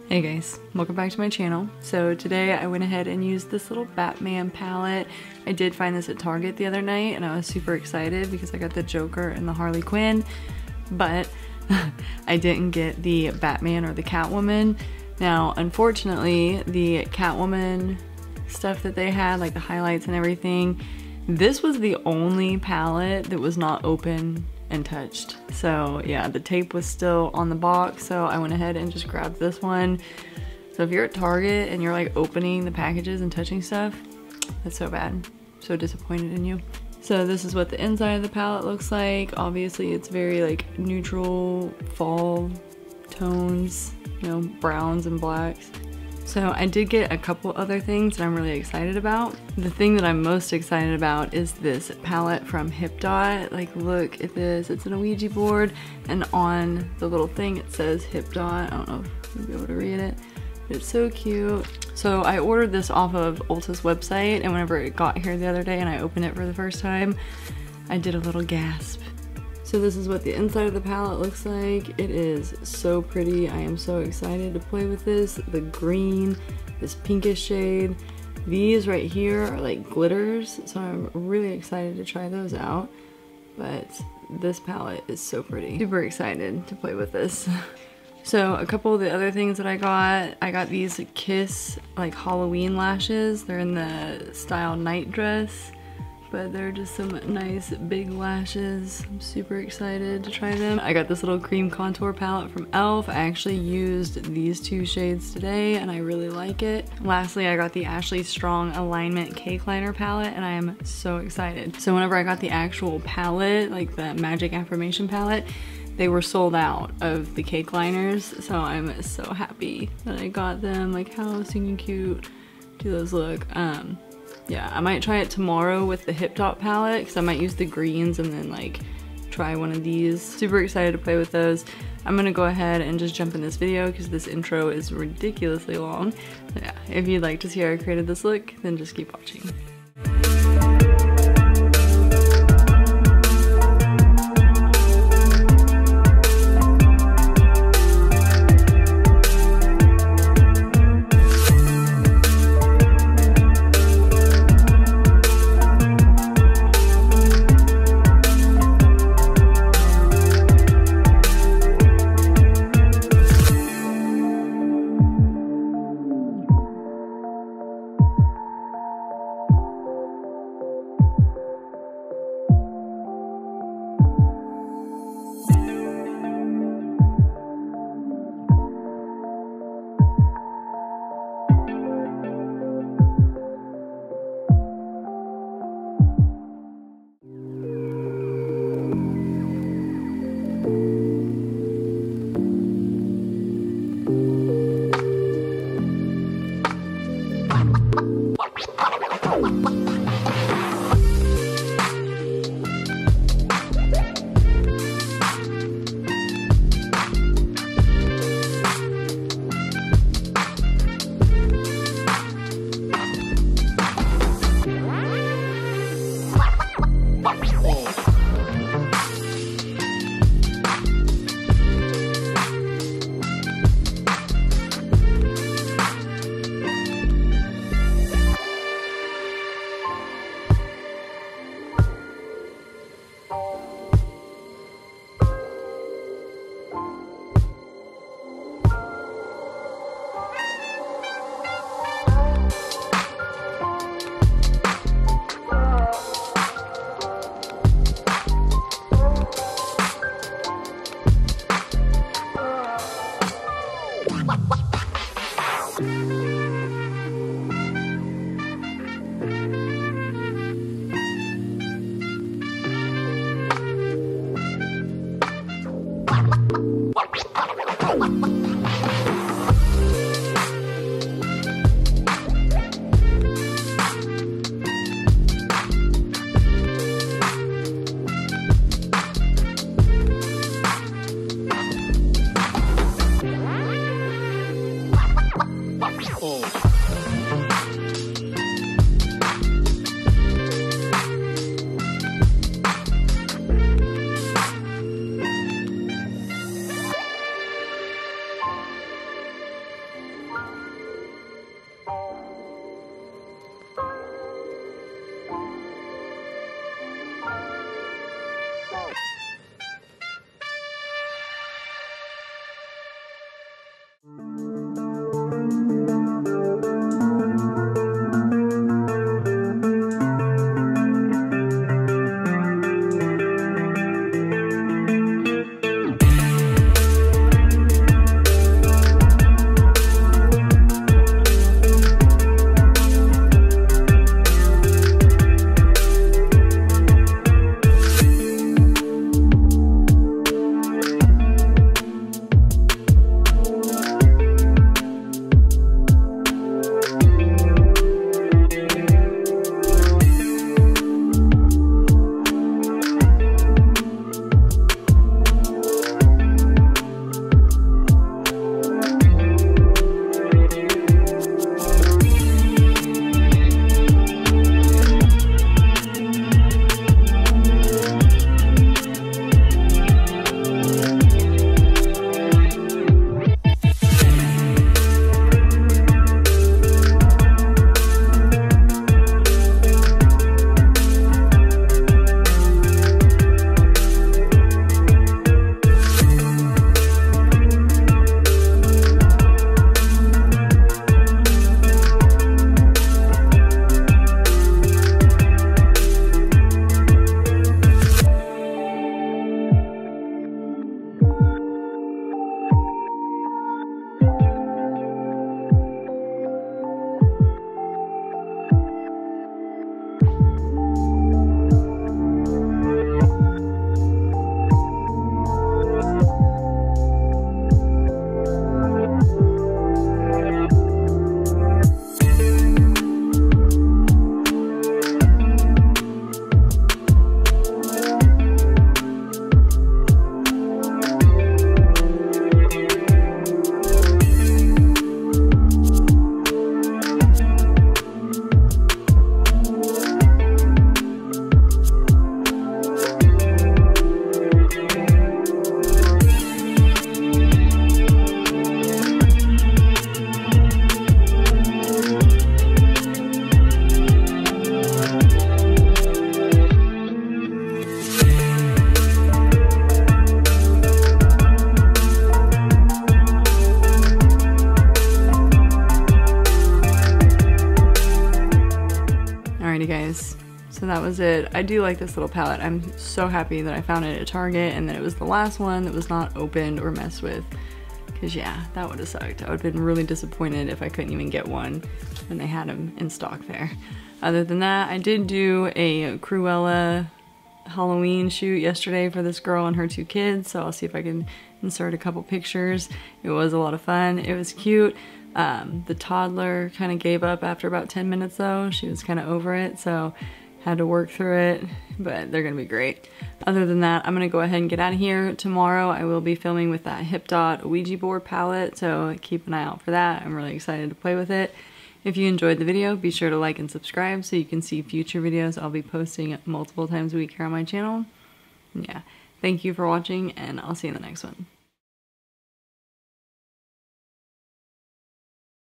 Hey guys, welcome back to my channel. So today I went ahead and used this little Batman palette. I did find this at Target the other night and I was super excited because I got the Joker and the Harley Quinn, but I didn't get the Batman or the Catwoman. Now unfortunately the Catwoman stuff that they had, like the highlights and everything, this was the only palette that was not open and touched. So yeah, the tape was still on the box, so I went ahead and just grabbed this one. So if you're at Target and you're like opening the packages and touching stuff, that's so bad. So disappointed in you. So this is what the inside of the palette looks like. Obviously it's very like neutral fall tones, you know, browns and blacks. So I did get a couple other things that I'm really excited about. The thing that I'm most excited about is this palette from HipDot. Like, look at this, it's an Ouija board, and on the little thing it says HipDot. I don't know if you'll be able to read it, but it's so cute. So I ordered this off of Ulta's website, and whenever it got here the other day and I opened it for the first time, I did a little gasp. So this is what the inside of the palette looks like. It is so pretty. I am so excited to play with this. The green, this pinkish shade. These right here are like glitters, so I'm really excited to try those out. But this palette is so pretty. Super excited to play with this. So a couple of the other things that I got these Kiss like Halloween lashes. They're in the style night dress, but they're just some nice big lashes. I'm super excited to try them. I got this little cream contour palette from e.l.f. I actually used these two shades today and I really like it. Lastly, I got the Ashley Strong Alignment Cake Liner palette and I am so excited. So whenever I got the actual palette, like the Magic Affirmation palette, they were sold out of the cake liners. So I'm so happy that I got them. Like, how stinking cute do those look? Yeah, I might try it tomorrow with the HipDot palette because I might use the greens and then like try one of these. Super excited to play with those. I'm gonna go ahead and just jump in this video because this intro is ridiculously long. So yeah, if you'd like to see how I created this look, then just keep watching. was it. I do like this little palette. I'm so happy that I found it at Target and that it was the last one that was not opened or messed with. Cause yeah, that would have sucked. I would have been really disappointed if I couldn't even get one when they had them in stock there. Other than that, I did do a Cruella Halloween shoot yesterday for this girl and her 2 kids, so I'll see if I can insert a couple pictures. It was a lot of fun. It was cute. The toddler kind of gave up after about 10 minutes though. She was kind of over it, so had to work through it, but they're gonna be great. Other than that, I'm gonna go ahead and get out of here. Tomorrow I will be filming with that Hip Dot Ouija board palette, so keep an eye out for that. I'm really excited to play with it. If you enjoyed the video, be sure to like and subscribe so you can see future videos I'll be posting multiple times a week here on my channel. Yeah, thank you for watching, and I'll see you in the next one.